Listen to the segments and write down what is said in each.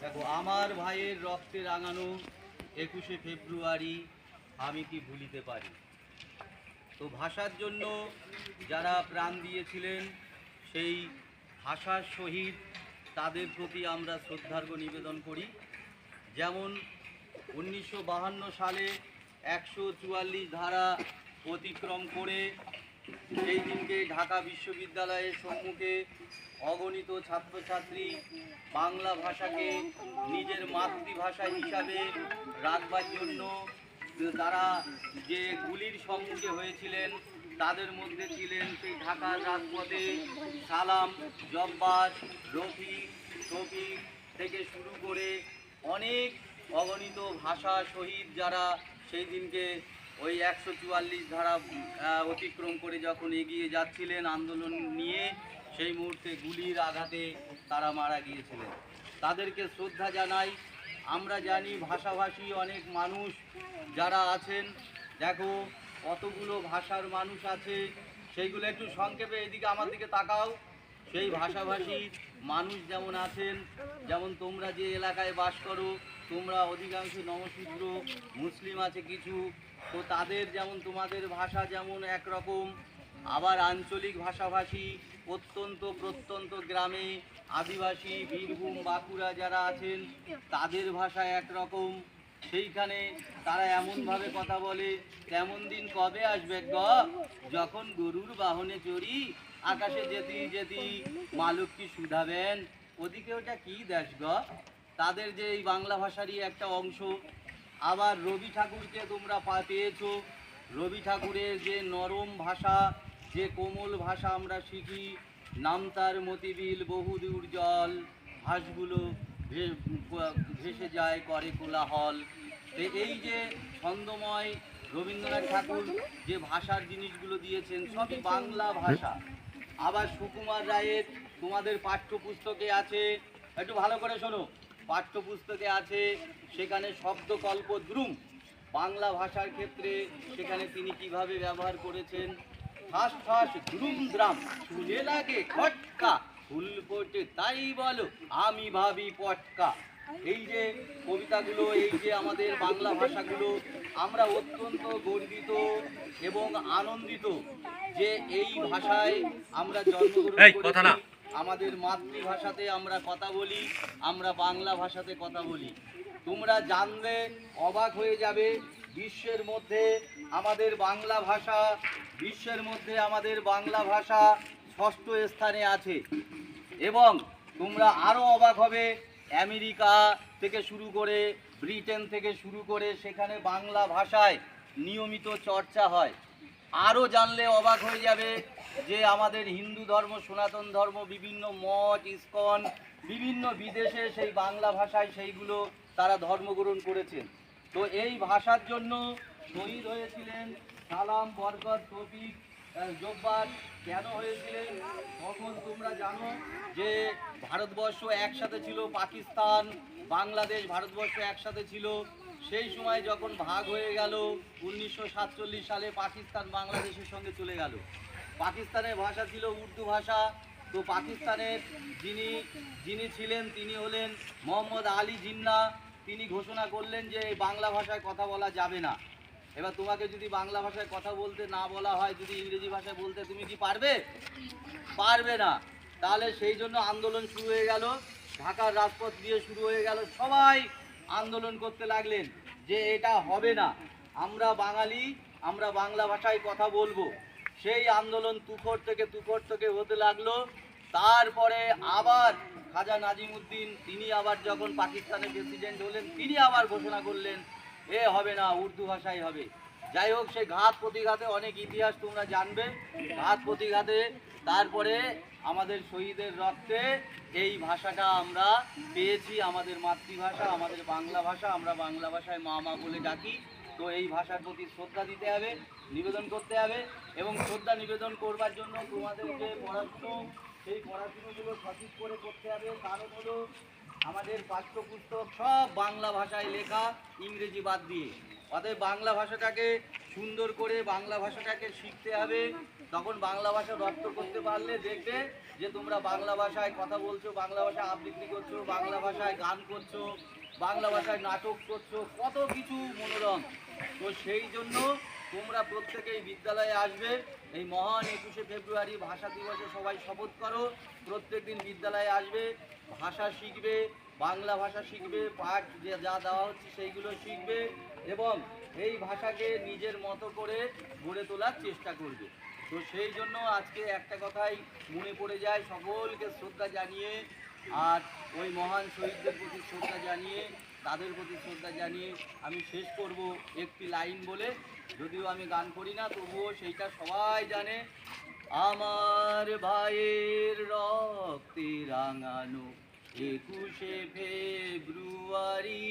দেখো, আমার ভাইয়ের রক্তে রাঙানো 21শে ফেব্রুয়ারি আমি কি ভুলিতে পারি। তো ভাষার জন্য যারা প্রাণ দিয়েছিলেন সেই ভাষার শহীদ, তাদের প্রতি আমরা শ্রদ্ধার্ঘ্য নিবেদন করি। যেমন 1952 সালে 144 ধারা অতিক্রম করে সেই দিনকে ঢাকা বিশ্ববিদ্যালয়ের সম্মুখে অগণিত ছাত্রছাত্রী বাংলা ভাষাকে নিজের মাতৃভাষা হিসাবে রাখবার জন্য তারা যে গুলির সম্মুখে হয়েছিলেন, তাদের মধ্যে ছিলেন সেই ঢাকার রাজপথে সালাম, জব্বার, রফি, শফিক থেকে শুরু করে অনেক অগণিত ভাষা শহীদ, যারা সেই দিনকে ওই 144 ধারা অতিক্রম করে যখন এগিয়ে যাচ্ছিলেন আন্দোলন নিয়ে, সেই মুহূর্তে গুলির আঘাতে তারা মারা গিয়েছিলেন। তাদেরকে শ্রদ্ধা জানাই। আমরা জানি ভাষাভাষী অনেক মানুষ যারা আছেন, দেখো কতগুলো ভাষার মানুষ আছে, সেইগুলো একটু সংক্ষেপে এদিকে আমার দিকে তাকাও। সেই ভাষাভাষী মানুষ যেমন আছেন, যেমন তোমরা যে এলাকায় বাস করো, তোমরা অধিকাংশ নমশূদ্র, মুসলিম আছে কিছু, তো তাদের যেমন তোমাদের ভাষা যেমন একরকম, আবার আঞ্চলিক ভাষাভাষী অত্যন্ত প্রত্যন্ত গ্রামে আদিবাসী বীরভূম বাঁকুড়া যারা আছেন, তাদের ভাষা একরকম। সেইখানে তারা এমনভাবে কথা বলে, তেমন দিন কবে আসবে গ, যখন গরুর বাহনে চড়ি আকাশে যেতে যেতে মালক কি শুধাবেন, ওদিকে ওটা কি দেশ গ। তাদের যে এই বাংলা ভাষারই একটা অংশ। আবার রবি ঠাকুরকে তোমরা পেয়েছো, রবি ঠাকুরের যে নরম ভাষা, যে কোমল ভাষা আমরা শিখি, নামতার মতিবিল বহুদূর জল, হাঁসগুলো ভেসে যায় করে কোলাহল। এই যে ছন্দময় রবীন্দ্রনাথ ঠাকুর যে ভাষার জিনিসগুলো দিয়েছেন, সবই বাংলা ভাষা। আবার সুকুমার রায়ের তোমাদের পাঠ্যপুস্তকে আছে, একটু ভালো করে শোনো, পাঠ্যপুস্তকে আছে সেখানে শব্দকল্প দ্রুম, বাংলা ভাষার ক্ষেত্রে সেখানে তিনি কিভাবে ব্যবহার করেছেন। ফাঁস ফাঁস দ্রুম দ্রাম, শুনে লাগে খটকা, ফুল ফোটে তাই বলো আমি ভাবি পটকা। এই যে কবিতাগুলো, এই যে আমাদের বাংলা ভাষাগুলো, আমরা অত্যন্ত গর্বিত এবং আনন্দিত যে এই ভাষায় আমরা জন্মগ্রহণ করেছি। আমাদের মাতৃভাষাতে আমরা কথা বলি, আমরা বাংলা ভাষাতে কথা বলি। তোমরা জানলে অবাক হয়ে যাবে, বিশ্বের মধ্যে আমাদের বাংলা ভাষা, বিশ্বের মধ্যে আমাদের বাংলা ভাষা 6ষ্ঠ স্থানে আছে। এবং তোমরা আরও অবাক হবে, আমেরিকা থেকে শুরু করে ব্রিটেন থেকে শুরু করে সেখানে বাংলা ভাষায় নিয়মিত চর্চা হয়। আরও জানলে অবাক হয়ে যাবে যে আমাদের হিন্দু ধর্ম, সনাতন ধর্ম, বিভিন্ন মঠ, ইস্কন, বিভিন্ন বিদেশে সেই বাংলা ভাষায় সেইগুলো তারা ধর্মগ্রহণ করেছেন। তো এই ভাষার জন্য শহীদ হয়েছিলেন সালাম, বরকত, শফিক, জব্বার। কেন হয়েছিলেন? তখন তোমরা জানো যে ভারতবর্ষ একসাথে ছিল, পাকিস্তান, বাংলাদেশ, ভারতবর্ষ একসাথে ছিল। সেই সময় যখন ভাগ হয়ে গেল 1947 সালে, পাকিস্তান বাংলাদেশের সঙ্গে চলে গেল। পাকিস্তানের ভাষা ছিল উর্দু ভাষা। তো পাকিস্তানের যিনি ছিলেন তিনি হলেন মোহাম্মদ আলী জিন্নাহ। তিনি ঘোষণা করলেন যে বাংলা ভাষায় কথা বলা যাবে না। এবার তোমাকে যদি বাংলা ভাষায় কথা বলতে না বলা হয়, যদি ইংরেজি ভাষায় বলতে, তুমি কি পারবে? পারবে না। তাহলে সেই জন্য আন্দোলন শুরু হয়ে গেল, ঢাকার রাজপথ দিয়ে শুরু হয়ে গেল। সবাই আন্দোলন করতে লাগলেন যে এটা হবে না, আমরা বাঙালি, আমরা বাংলা ভাষায় কথা বলবো। সেই আন্দোলন তুখর থেকে হতে লাগলো। তারপরে আবার খাজা নাজিমুদ্দিন, তিনি আবার যখন পাকিস্তানের প্রেসিডেন্ট হলেন, তিনি আবার ঘোষণা করলেন এ হবে না, উর্দু ভাষাই হবে। যাই হোক, সেই ঘাত প্রতিঘাতে অনেক ইতিহাস তোমরা জানবে। ঘাত প্রতিঘাতে তারপরে আমাদের শহীদের রক্তে এই ভাষাটা আমরা পেয়েছি, আমাদের মাতৃভাষা, আমাদের বাংলা ভাষা। আমরা বাংলা ভাষায় মা মা বলে ডাকি। তো এই ভাষার প্রতি শ্রদ্ধা দিতে হবে, নিবেদন করতে হবে। এবং শ্রদ্ধা নিবেদন করবার জন্য তোমাদের যে পড়াশুনো, সেই পড়াশুনোগুলো সঠিক করে করতে হবে। কারণ হলো আমাদের পাঠ্যপুস্তক সব বাংলা ভাষায় লেখা, ইংরেজি বাদ দিয়ে। অতএব বাংলা ভাষাটাকে সুন্দর করে বাংলা ভাষাটাকে শিখতে হবে। তখন বাংলা ভাষা রপ্ত করতে পারলে দেখবে যে তোমরা বাংলা ভাষায় কথা বলছো, বাংলা ভাষায় আবৃত্তি করছো, বাংলা ভাষায় গান করছো, বাংলা ভাষায় নাটক করছো, কত কিছু মনোরম। তো সেই জন্য তোমরা প্রত্যেকেই বিদ্যালয়ে আসবে। এই মহান 21শে ফেব্রুয়ারি ভাষা দিবসে সবাই শপথ করো, প্রত্যেকদিন বিদ্যালয়ে আসবে, ভাষা শিখবে, বাংলা ভাষা শিখবে, পাঠ যে যা দেওয়া হচ্ছে সেইগুলো শিখবে এবং এই ভাষাকে নিজের মতো করে গড়ে তোলার চেষ্টা করবে। তো সেই জন্য আজকে একটা কথাই মনে পড়ে যায়, সকলকে শ্রদ্ধা জানিয়ে আর ওই মহান শহীদদের প্রতি শ্রদ্ধা জানিয়ে, তাদের প্রতি শ্রদ্ধা জানিয়ে আমি শেষ করব একটি লাইন বলে। যদিও আমি গান করি না, তবুও সেইটা সবাই জানে। আমার ভাইয়ের রক্তে রাঙানো 21শে ফেব্রুয়ারি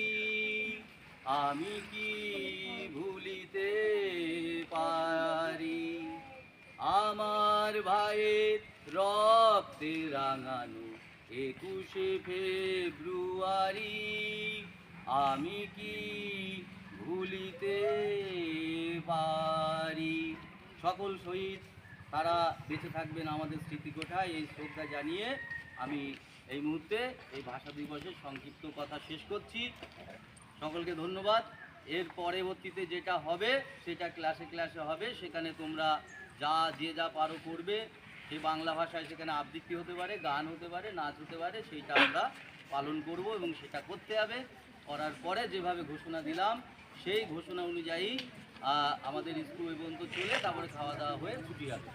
আমি কি ভুলিতে পারি। আমার ভাইয়ের রক্তে রাঙানো 21শে ফেব্রুয়ারি আমি কি ভুলিতে পারি। সকল শহীদ তারা বেঁচে থাকবেন আমাদের স্মৃতিকোঠায়, এই শ্রদ্ধা জানিয়ে আমি এই মুহূর্তে এই ভাষা দিবসের সংক্ষিপ্ত কথা শেষ করছি। সকলকে ধন্যবাদ। এর পরবর্তীতে যেটা হবে সেটা ক্লাসে ক্লাসে হবে, সেখানে তোমরা যে যা পারো করবে। সেই বাংলা ভাষায় সেখানে আবৃত্তি হতে পারে, গান হতে পারে, নাচ হতে পারে, সেইটা আমরা পালন করব এবং সেটা করতে হবে। করার পরে যেভাবে ঘোষণা দিলাম সেই ঘোষণা অনুযায়ী আমাদের স্কুল পর্যন্ত চলে তারপরে খাওয়া দাওয়া হয়ে ছুটি হবে।